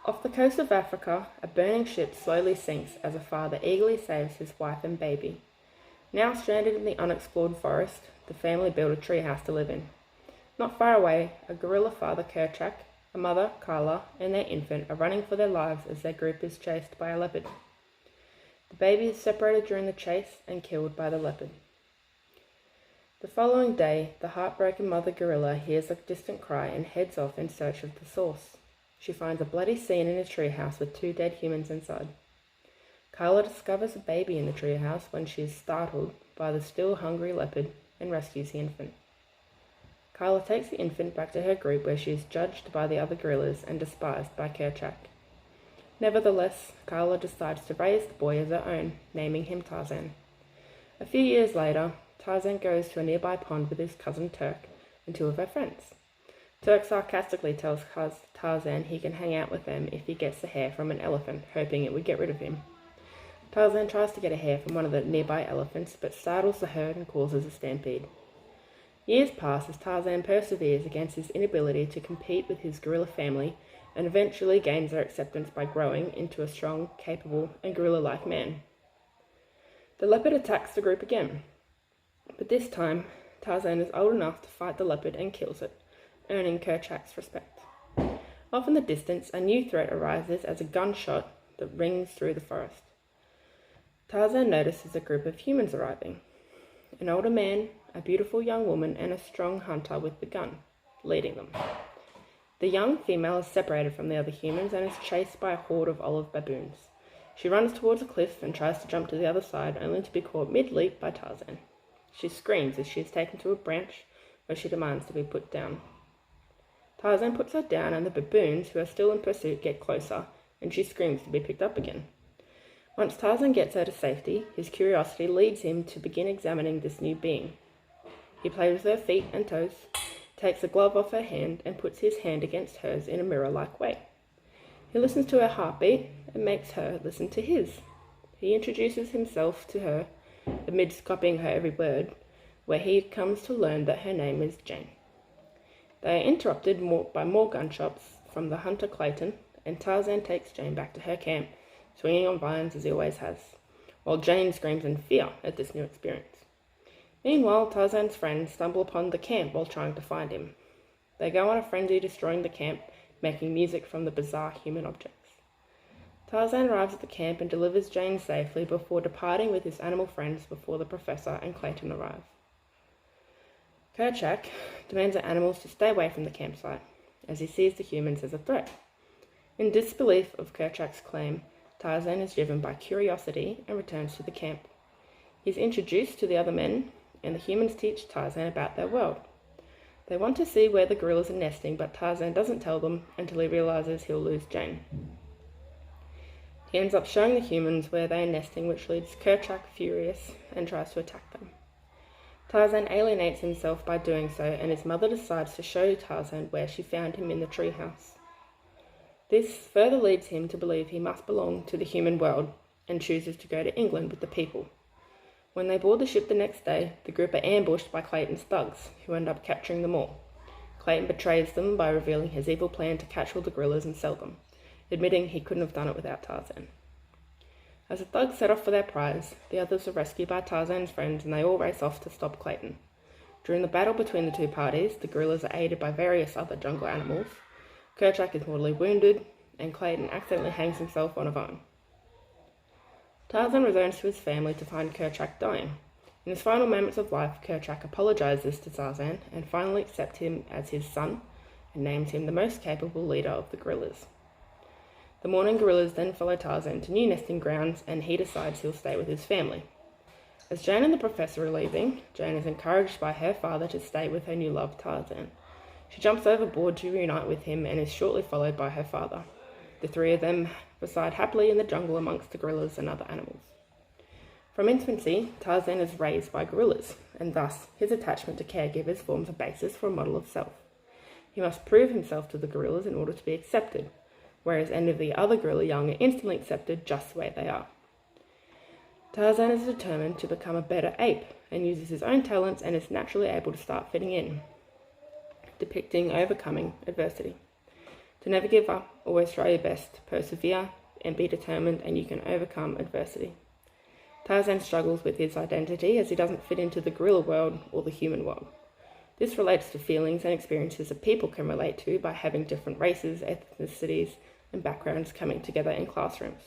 Off the coast of Africa, a burning ship slowly sinks as a father eagerly saves his wife and baby. Now stranded in the unexplored forest, the family build a treehouse to live in. Not far away, a gorilla father, Kerchak, a mother, Carla, and their infant are running for their lives as their group is chased by a leopard. The baby is separated during the chase and killed by the leopard. The following day, the heartbroken mother gorilla hears a distant cry and heads off in search of the source. She finds a bloody scene in a treehouse with 2 dead humans inside. Carla discovers a baby in the treehouse when she is startled by the still hungry leopard and rescues the infant. Carla takes the infant back to her group where she is judged by the other gorillas and despised by Kerchak. Nevertheless, Carla decides to raise the boy as her own, naming him Tarzan. A few years later, Tarzan goes to a nearby pond with his cousin Turk and 2 of her friends. Turk sarcastically tells Tarzan he can hang out with them if he gets the hair from an elephant, hoping it would get rid of him. Tarzan tries to get a hair from one of the nearby elephants, but startles the herd and causes a stampede. Years pass as Tarzan perseveres against his inability to compete with his gorilla family and eventually gains their acceptance by growing into a strong, capable, and gorilla-like man. The leopard attacks the group again, but this time Tarzan is old enough to fight the leopard and kills it, earning Kerchak's respect. Off in the distance, a new threat arises as a gunshot that rings through the forest. Tarzan notices a group of humans arriving. An older man, a beautiful young woman, and a strong hunter with the gun, leading them. The young female is separated from the other humans and is chased by a horde of olive baboons. She runs towards a cliff and tries to jump to the other side, only to be caught mid-leap by Tarzan. She screams as she is taken to a branch where she demands to be put down. Tarzan puts her down and the baboons, who are still in pursuit, get closer, and she screams to be picked up again. Once Tarzan gets her to safety, his curiosity leads him to begin examining this new being. He plays with her feet and toes, takes a glove off her hand, and puts his hand against hers in a mirror-like way. He listens to her heartbeat and makes her listen to his. He introduces himself to her, amidst copying her every word, where he comes to learn that her name is Jane. They are interrupted by more gunshots from the hunter Clayton, and Tarzan takes Jane back to her camp, swinging on vines as he always has, while Jane screams in fear at this new experience. Meanwhile, Tarzan's friends stumble upon the camp while trying to find him. They go on a frenzy destroying the camp, making music from the bizarre human objects. Tarzan arrives at the camp and delivers Jane safely before departing with his animal friends before the professor and Clayton arrive. Kerchak demands the animals to stay away from the campsite, as he sees the humans as a threat. In disbelief of Kerchak's claim, Tarzan is driven by curiosity and returns to the camp. He is introduced to the other men, and the humans teach Tarzan about their world. They want to see where the gorillas are nesting, but Tarzan doesn't tell them until he realizes he'll lose Jane. He ends up showing the humans where they are nesting, which leaves Kerchak furious and tries to attack them. Tarzan alienates himself by doing so, and his mother decides to show Tarzan where she found him in the treehouse. This further leads him to believe he must belong to the human world, and chooses to go to England with the people. When they board the ship the next day, the group are ambushed by Clayton's thugs, who end up capturing them all. Clayton betrays them by revealing his evil plan to catch all the gorillas and sell them, admitting he couldn't have done it without Tarzan. As the thugs set off for their prize, the others are rescued by Tarzan's friends and they all race off to stop Clayton. During the battle between the two parties, the gorillas are aided by various other jungle animals. Kerchak is mortally wounded, and Clayton accidentally hangs himself on a vine. Tarzan returns to his family to find Kerchak dying. In his final moments of life, Kerchak apologizes to Tarzan and finally accepts him as his son and names him the most capable leader of the gorillas. The mourning gorillas then follow Tarzan to new nesting grounds, and he decides he'll stay with his family. As Jane and the professor are leaving, Jane is encouraged by her father to stay with her new love, Tarzan. She jumps overboard to reunite with him and is shortly followed by her father. The 3 of them reside happily in the jungle amongst the gorillas and other animals. From infancy, Tarzan is raised by gorillas, and thus his attachment to caregivers forms a basis for a model of self. He must prove himself to the gorillas in order to be accepted, whereas any of the other gorilla young are instantly accepted just the way they are. Tarzan is determined to become a better ape and uses his own talents and is naturally able to start fitting in, depicting overcoming adversity. To never give up, always try your best, persevere, and be determined, and you can overcome adversity. Tarzan struggles with his identity as he doesn't fit into the gorilla world or the human world. This relates to feelings and experiences that people can relate to by having different races, ethnicities, and backgrounds coming together in classrooms.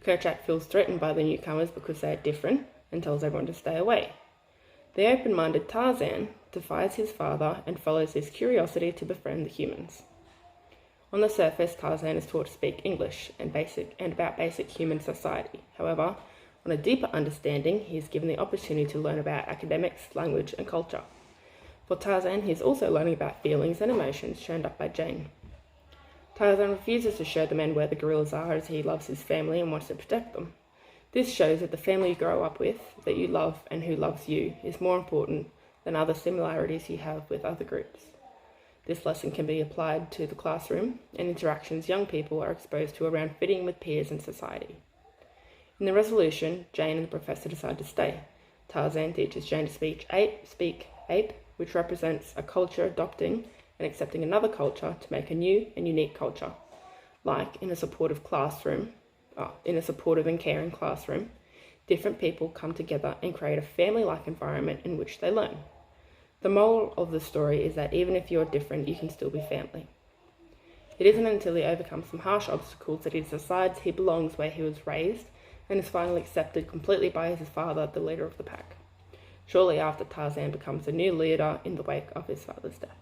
Kerchak feels threatened by the newcomers because they are different and tells everyone to stay away. The open-minded Tarzan defies his father and follows his curiosity to befriend the humans. On the surface, Tarzan is taught to speak English and about basic human society. However, on a deeper understanding, he is given the opportunity to learn about academics, language, and culture. For Tarzan, he is also learning about feelings and emotions shown up by Jane. Tarzan refuses to show the men where the gorillas are as he loves his family and wants to protect them. This shows that the family you grow up with, that you love and who loves you, is more important than other similarities you have with other groups. This lesson can be applied to the classroom and interactions young people are exposed to around fitting with peers in society. In the resolution, Jane and the professor decide to stay. Tarzan teaches Jane to speak ape, which represents a culture adopting and accepting another culture to make a new and unique culture. Like in a supportive and caring classroom, different people come together and create a family-like environment in which they learn. The moral of the story is that even if you're different, you can still be family. It isn't until he overcomes some harsh obstacles that he decides he belongs where he was raised and is finally accepted completely by his father, the leader of the pack. Shortly after, Tarzan becomes a new leader in the wake of his father's death.